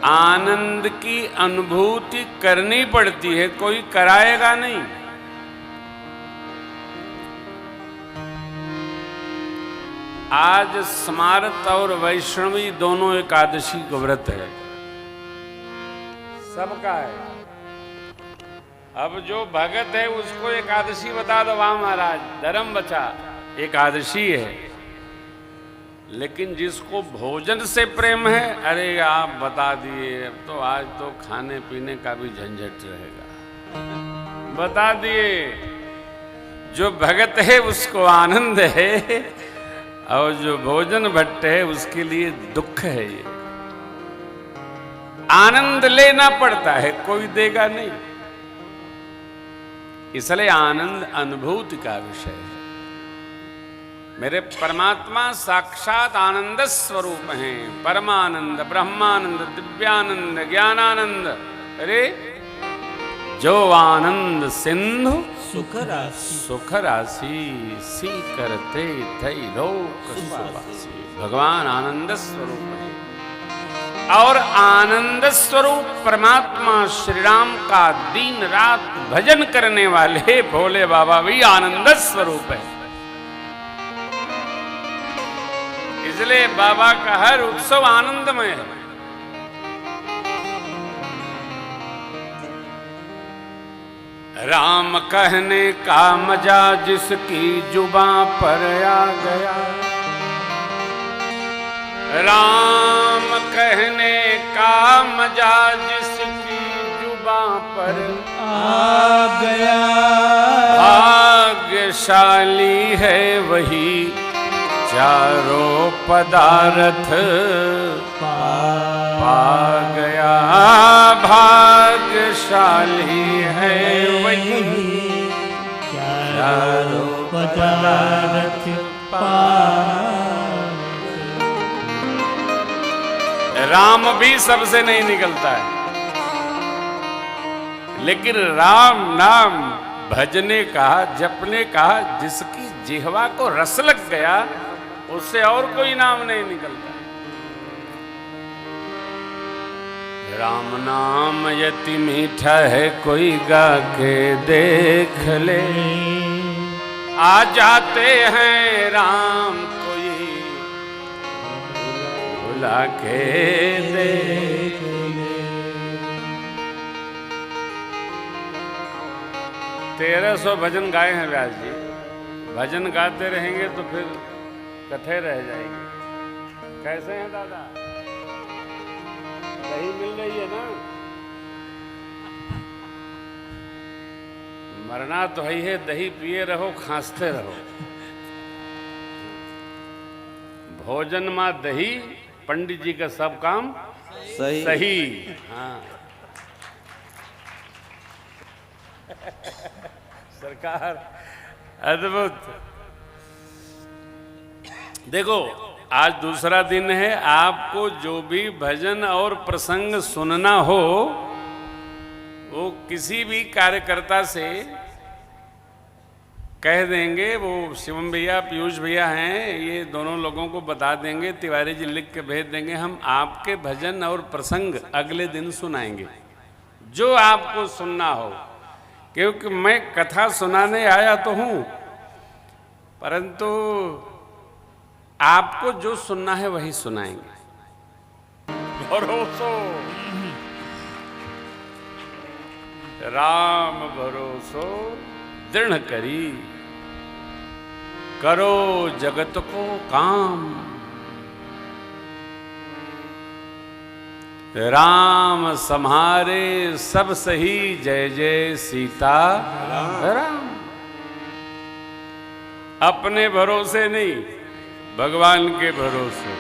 आनंद की अनुभूति करनी पड़ती है, कोई कराएगा नहीं। आज स्मार्त और वैष्णवी दोनों एकादशी को व्रत है, सबका है। अब जो भगत है उसको एकादशी बता दो, वाह महाराज धर्म बचा, एकादशी है। लेकिन जिसको भोजन से प्रेम है, अरे आप बता दिए, अब तो आज तो खाने पीने का भी झंझट रहेगा, बता दिए। जो भगत है उसको आनंद है, और जो भोजन भट्ट है उसके लिए दुख है। ये आनंद लेना पड़ता है, कोई देगा नहीं। इसलिए आनंद अनुभूति का विषय है। मेरे परमात्मा साक्षात आनंद स्वरूप हैं, परमानंद, ब्रह्मानंद, दिव्यानंद, ज्ञानानंद। अरे जो आनंद सिंधु सुख राशि सी करते थई लोक सुवासी। भगवान आनंद स्वरूप है, और आनंद स्वरूप परमात्मा श्री राम का दिन रात भजन करने वाले भोले बाबा भी आनंद स्वरूप है। इसलिए बाबा का हर उत्सव आनंदमय है। राम कहने का मजा जिसकी जुबां पर आ गया, राम कहने का मजा जिसकी जुबां पर आ गया। भाग्यशाली है वही चारों पदार्थ पा गया। भाग्यशाली है वही चारों पदार्थ पा। राम भी सबसे नहीं निकलता है, लेकिन राम नाम भजने का, जपने का जिसकी जिह्वा को रस लग गया, उससे और कोई नाम नहीं निकलता। राम नाम यति मीठा है, कोई गा के देख ले। आ जाते हैं राम कोई बुला के देख ले। 1300 भजन गाए हैं व्यास जी। भजन गाते रहेंगे तो फिर कथे रह जाएगी। कैसे हैं दादा? दही मिल रही है ना? मरना तो ही है, दही पिए रहो, खांसते रहो। भोजन मां दही, पंडित जी का सब काम सही। हाँ सरकार अद्भुत। देखो आज दूसरा दिन है, आपको जो भी भजन और प्रसंग सुनना हो, वो किसी भी कार्यकर्ता से कह देंगे। वो शिवम भैया, पीयूष भैया हैं, ये दोनों लोगों को बता देंगे, तिवारी जी लिख के भेज देंगे। हम आपके भजन और प्रसंग अगले दिन सुनाएंगे, जो आपको सुनना हो। क्योंकि मैं कथा सुनाने आया तो हूं, परंतु आपको जो सुनना है वही सुनाएंगे। भरोसो राम भरोसो दृढ़ करी, करो जगत को काम। राम सम्हारे सब सही, जय जय सीता राम। अपने भरोसे नहीं, भगवान के भरोसे।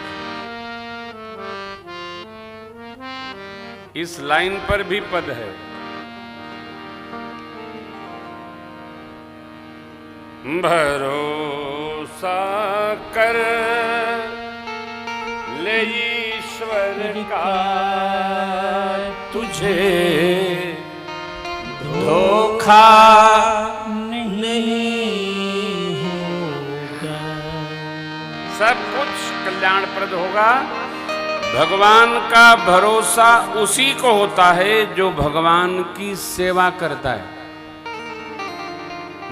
इस लाइन पर भी पद है, भरोसा कर ले ईश्वर का, तुझे धोखा नहीं होगा। सब कुछ कल्याणप्रद होगा। भगवान का भरोसा उसी को होता है जो भगवान की सेवा करता है।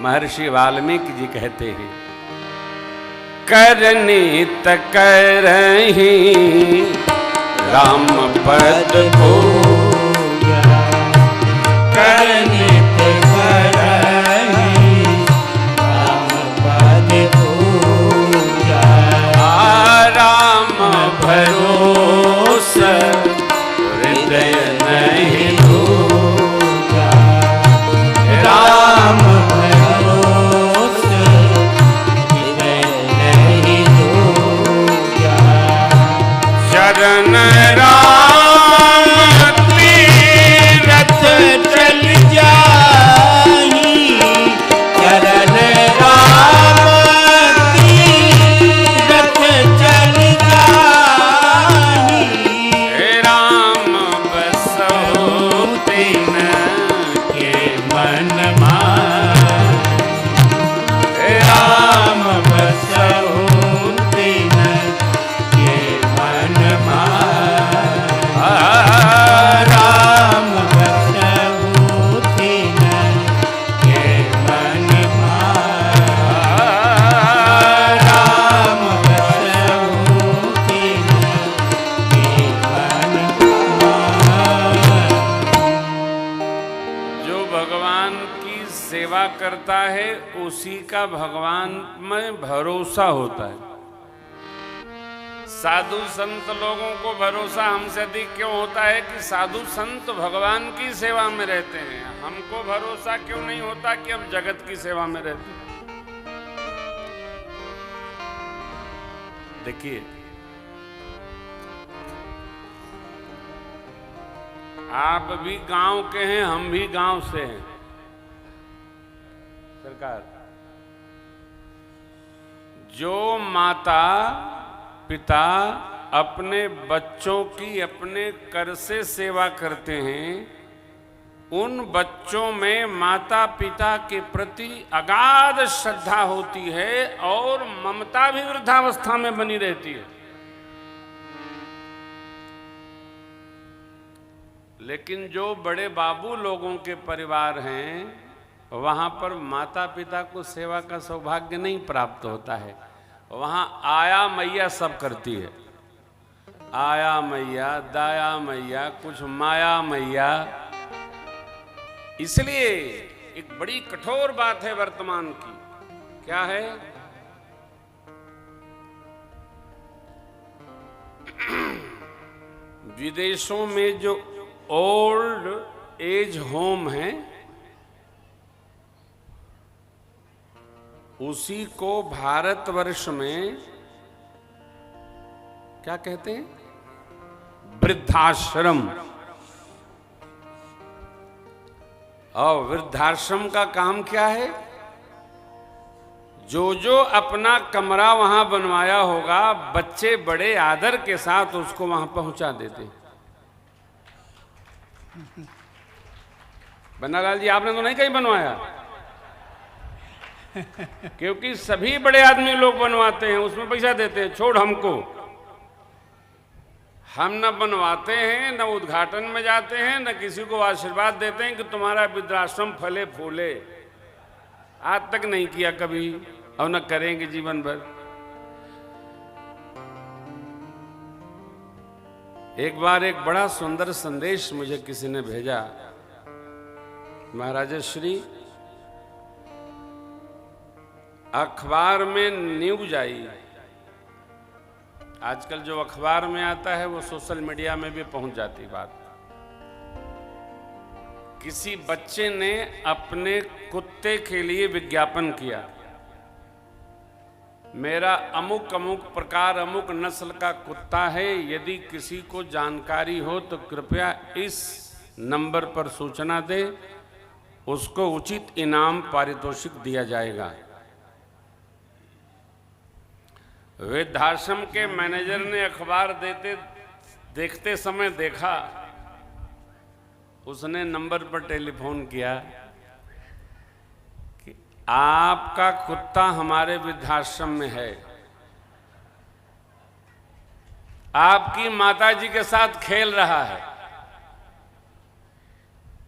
महर्षि वाल्मीकि जी कहते हैं, करनी त करहि राम पद पूजा, करनी ते करहि राम पद पूजा। राम भरोसा हृदय नहीं दूजा, राम भरोसा हृदय नहीं दूजा। चरण राम तीरथ चल जाहि चरण राम तीरथ चल जाहि। राम बसो तीन के मन माहि, राम बसहु तीन के मन माहि। राम बसहु तीन के मन माहि। राम बसहु तीन के मन माहि। जो भगवान की सेवा करता है उसी का भगवान में भरोसा होता है। साधु संत लोगों को भरोसा हमसे अधिक क्यों होता है कि साधु संत भगवान की सेवा में रहते हैं। हमको भरोसा क्यों नहीं होता कि हम जगत की सेवा में रहते हैं। देखिए, आप भी गांव के हैं, हम भी गांव से हैं। सरकार, जो माता पिता अपने बच्चों की अपने कर से सेवा करते हैं, उन बच्चों में माता पिता के प्रति अगाध श्रद्धा होती है और ममता भी वृद्धावस्था में बनी रहती है। लेकिन जो बड़े बाबू लोगों के परिवार हैं, वहां पर माता पिता को सेवा का सौभाग्य नहीं प्राप्त होता है। वहां आया मैया सब करती है। आया मैया, दाया मैया, कुछ माया मैया। इसलिए एक बड़ी कठोर बात है वर्तमान की। क्या है? विदेशों में जो ओल्ड एज होम है, उसी को भारतवर्ष में क्या कहते हैं? वृद्धाश्रम। और वृद्धाश्रम का काम क्या है? जो जो अपना कमरा वहां बनवाया होगा, बच्चे बड़े आदर के साथ उसको वहां पहुंचा देते हैं। बन्नालाल जी, आपने तो नहीं कहीं बनवाया? क्योंकि सभी बड़े आदमी लोग बनवाते हैं, उसमें पैसा देते हैं। छोड़ हमको, हम न बनवाते हैं, न उद्घाटन में जाते हैं, न किसी को आशीर्वाद देते हैं कि तुम्हारा वृद्धाश्रम फले फूले। आज तक नहीं किया कभी, और न करेंगे जीवन भर। एक बार एक बड़ा सुंदर संदेश मुझे किसी ने भेजा। महाराज श्री, अखबार में न्यूज आई। आजकल जो अखबार में आता है वो सोशल मीडिया में भी पहुंच जाती बात। किसी बच्चे ने अपने कुत्ते के लिए विज्ञापन किया, मेरा अमुक अमुक प्रकार अमुक नस्ल का कुत्ता है, यदि किसी को जानकारी हो तो कृपया इस नंबर पर सूचना दे, उसको उचित इनाम पारितोषिक दिया जाएगा। वृद्धाश्रम के मैनेजर ने अखबार देखते समय देखा, उसने नंबर पर टेलीफोन किया कि आपका कुत्ता हमारे वृद्धाश्रम में है, आपकी माताजी के साथ खेल रहा है।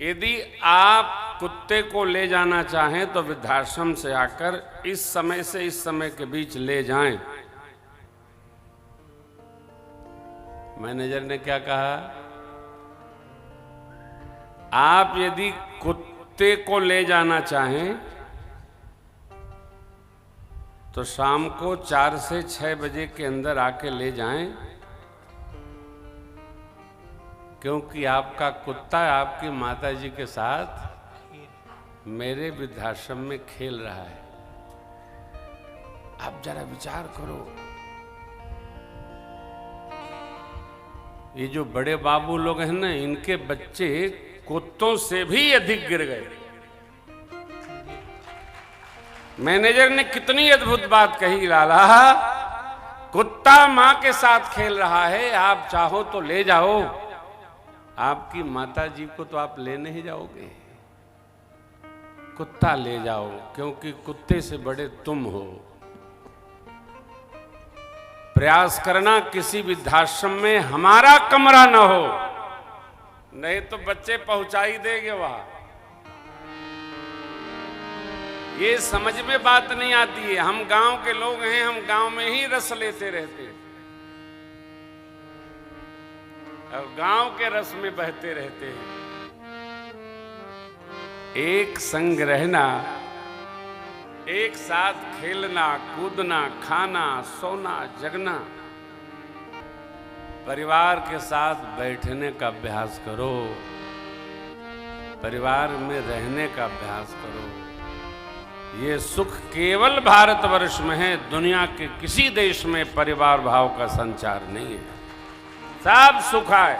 यदि आप कुत्ते को ले जाना चाहें तो वृद्धाश्रम से आकर इस समय से इस समय के बीच ले जाएं। मैनेजर ने क्या कहा? आप यदि कुत्ते को ले जाना चाहें तो शाम को 4 से 6 बजे के अंदर आके ले जाएं, क्योंकि आपका कुत्ता आपकी माताजी के साथ मेरे वृद्धाश्रम में खेल रहा है। आप जरा विचार करो, ये जो बड़े बाबू लोग हैं ना, इनके बच्चे कुत्तों से भी अधिक गिर गए। मैनेजर ने कितनी अद्भुत बात कही, लाला कुत्ता मां के साथ खेल रहा है, आप चाहो तो ले जाओ। आपकी माताजी को तो आप ले नहीं जाओगे, कुत्ता ले जाओ, क्योंकि कुत्ते से बड़े तुम हो। प्रयास करना किसी वृद्धाश्रम में हमारा कमरा न हो, नहीं तो बच्चे पहुंचा ही देंगे वहां। ये समझ में बात नहीं आती है। हम गांव के लोग हैं, हम गांव में ही रस लेते रहते हैं और गांव के रस में बहते रहते हैं। एक संग रहना, एक साथ खेलना, कूदना, खाना, सोना, जगना, परिवार के साथ बैठने का अभ्यास करो, परिवार में रहने का अभ्यास करो। ये सुख केवल भारतवर्ष में है, दुनिया के किसी देश में परिवार भाव का संचार नहीं है। सब सुख है।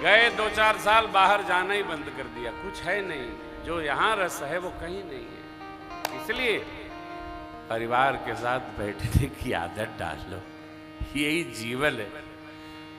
गए 2-4 साल बाहर जाना ही बंद कर दिया, कुछ है नहीं। जो यहां रस है वो कहीं नहीं है। इसलिए परिवार के साथ बैठने की आदत डाल लो, यही जीवन है।